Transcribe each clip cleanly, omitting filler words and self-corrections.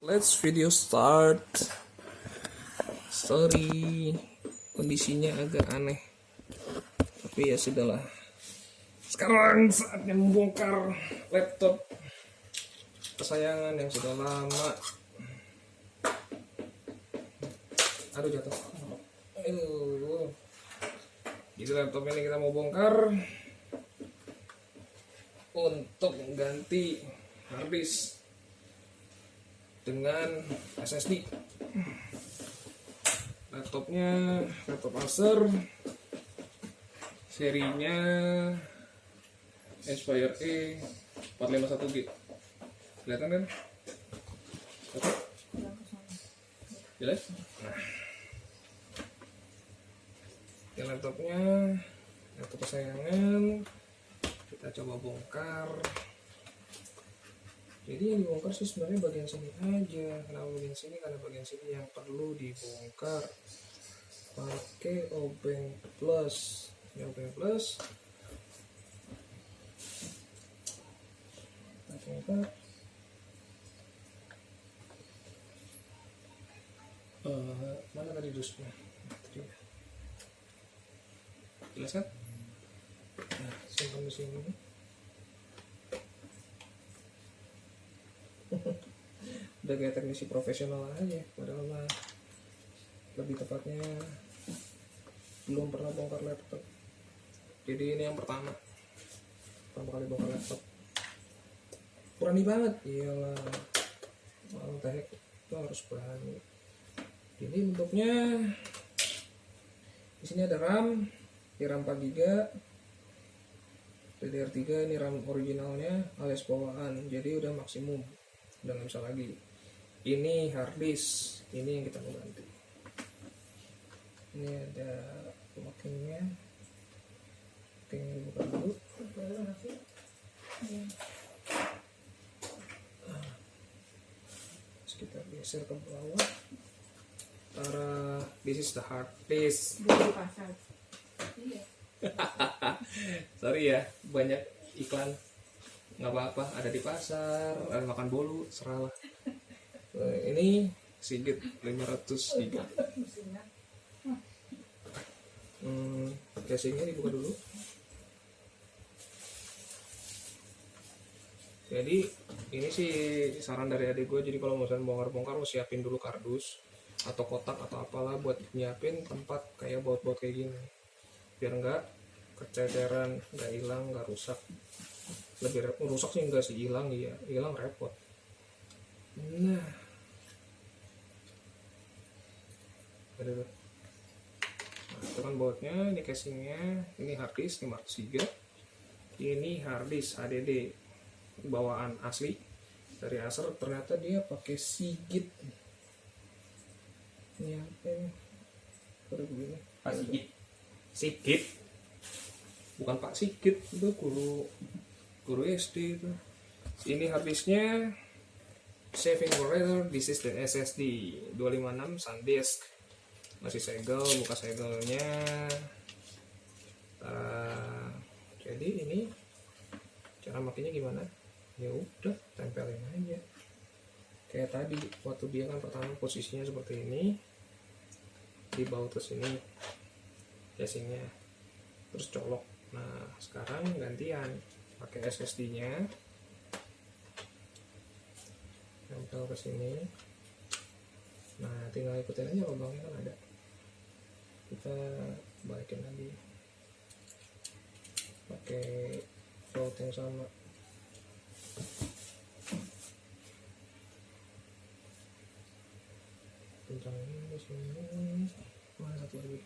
Let's video start. Sorry, kondisinya agak aneh. Tapi ya sudahlah. Sekarang saatnya membongkar laptop kesayangan yang sudah lama. Aduh jatuh. Aduh. Jadi laptop ini kita mau bongkar untuk mengganti harddisk dengan SSD. Laptopnya laptop Acer, serinya Aspire E 451G. Kelihatan kan? Oke. Jelas? Nah. Ini laptopnya, laptop kesayangan. Kita coba bongkar. Jadi yang dibongkar sih sebenarnya bagian sini aja. Kenapa bagian sini? Karena bagian sini yang perlu dibongkar. Pakai obeng plus. Ini obeng plus. Kita bongkar. Mana tadi dusnya? Jelas kan? Nah, simpan di sini. Udah kayak teknisi profesional aja, padahal mah lebih tepatnya belum pernah bongkar laptop. Jadi ini yang pertama kali bongkar laptop. Berani banget, iyalah. Mau teknik itu harus berani. Ini bentuknya di sini ada RAM, di RAM 4 GB, DDR3. Ini RAM originalnya alias bawaan, jadi udah maksimum, udah nggak bisa lagi. Ini harddisk, ini yang kita mau ganti. Ini ada lockingnya, dibuka dulu. Terus kita geser ke bawah. This is the hard disk. Sorry ya, banyak iklan. Nggak apa-apa, ada di pasar, ada makan bolu, seralah. Ini Seagate 500 GB. Casingnya dibuka dulu. Jadi ini sih saran dari adik gue. Jadi kalau misalnya bongkar-bongkar, lo siapin dulu kardus atau kotak atau apalah buat nyiapin tempat kayak baut-baut kayak gini, biar nggak kecederan, nggak hilang, nggak rusak. Lebih rusak sih enggak sih, hilang iya, hilang repot. Nah, ada tuh. Nah, itu kan bautnya, ini casingnya, ini harddisk 500 GB, ini harddisk HDD bawaan asli dari Acer. Ternyata dia pakai Seagate. Ini apa ini? Baru begini. Pak Sigit. Sigit, bukan Pak Sigit, itu guru SD itu. Ini harddisknya saving forever. This is the SSD 256 SanDisk. Masih segel, buka segelnya. Jadi ini cara makainya gimana? Ya udah, tempelin aja. Kayak tadi waktu dia kan pertama posisinya seperti ini, di baut ke sini casingnya, terus colok. Nah sekarang gantian pakai SSD-nya, nempel ke sini. Nah tinggal ikutin aja lubangnya kan ada. Kita balikin lagi pakai baut yang sama. Kencangin di sini. Mana satu lagi?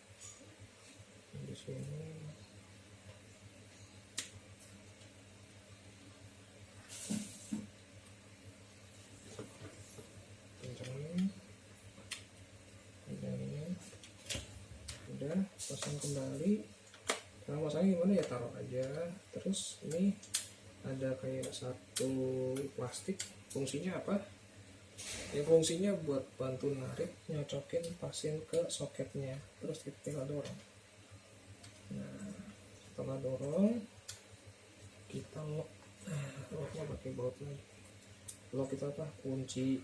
Di sini. Kencangin. Udah, pasang kembali. Nah, masangnya gimana ya, taruh aja. Terus ini ada kayak satu plastik. Fungsinya apa? Ya fungsinya buat bantu narik, nyocokin, pasin ke soketnya. Terus kita tinggal dorong. Nah setelah dorong kita lock. Locknya pakai baut lagi. Lock kita apa? Kunci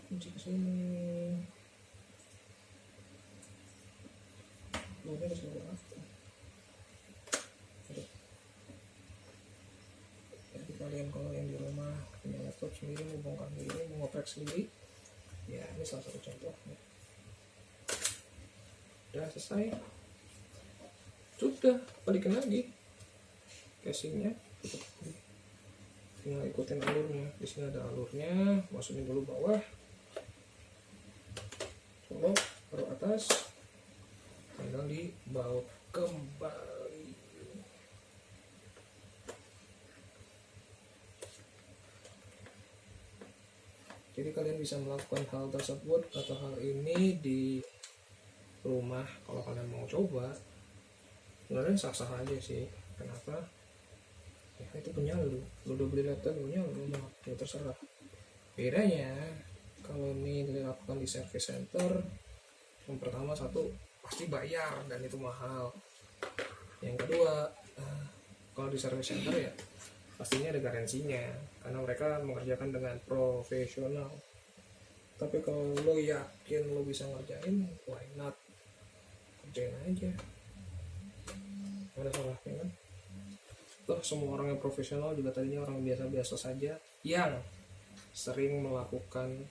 Kunci ke sini. Bawahnya harus ada apa? Jadi kalian kalau yang di rumah punya laptop sendiri, mau bongkar sendiri, mau ngoprek sendiri, ya ini salah satu contohnya. Udah selesai, sudah balikin lagi casingnya, tinggal ikutin alurnya. Di sini ada alurnya, masukin dulu bawah, colok, baru atas, tinggal dibaut kembali. Jadi kalian bisa melakukan hal tersebut atau hal ini di rumah kalau kalian mau coba. Sebenarnya sah-sah aja sih. Kenapa? Ya itu punya lu udah beli laptop punya lu mau, ya terserah. Bedanya kalau ini dilakukan di service center, yang pertama satu pasti bayar dan itu mahal. Yang kedua, kalau di service center ya pastinya ada garansinya karena mereka mengerjakan dengan profesional. Tapi kalau lo yakin lo bisa ngerjain, why not, kerjain aja, ada salahnya kan. Toh semua orang yang profesional juga tadinya orang biasa-biasa saja yang sering melakukan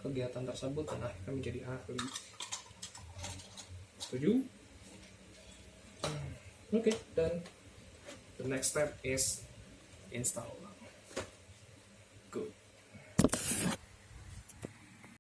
kegiatan tersebut dan akhirnya menjadi ahli. Setuju? Oke, dan the next step is install. Good.